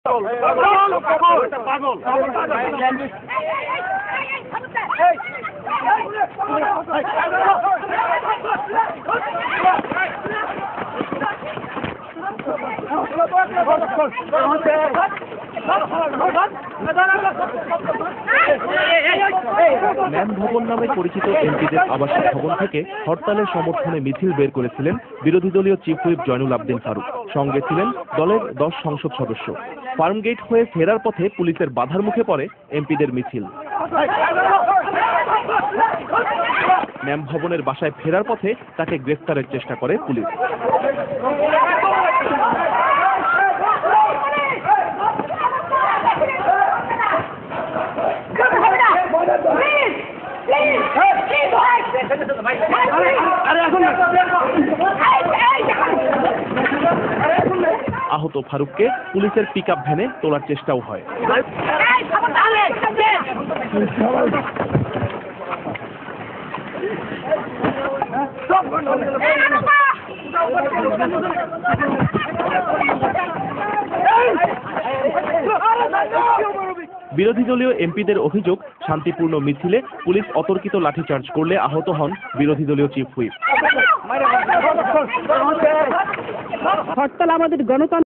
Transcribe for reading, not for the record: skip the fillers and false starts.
Ma'am ভবন নামে পরিচিত এমপিদের আবাসিক ভবন থেকে হরতালের সমর্থনে মিছিল বের করেছিলেন বিরোধী দলীয় চিফ হুইপ জয়নুল আবদিন ফারুক। সঙ্গে ছিলেন দলের 10 সংসদ সদস্য। ফার্মগেট হয়ে ফেরার পথে পুলিশের বাধার মুখে পড়ে এমপিদের মিছিল। ম্যাম ভবনের বাসায় ফেরার পথে তাকে গ্রেফতারের চেষ্টা করে পুলিশ। আহত ফারুককে পুলিশের পিকআপ ভ্যানে তোলার চেষ্টাও হয়। বিরোধী দলীয় এমপিদের অভিযোগ, শান্তিপূর্ণ মিছিলে পুলিশ অতর্কিত লাঠিচার্জ করলে আহত হন বিরোধী দলীয় চিফ হুইপ। হরতাল আমাদের গণতন্ত্র।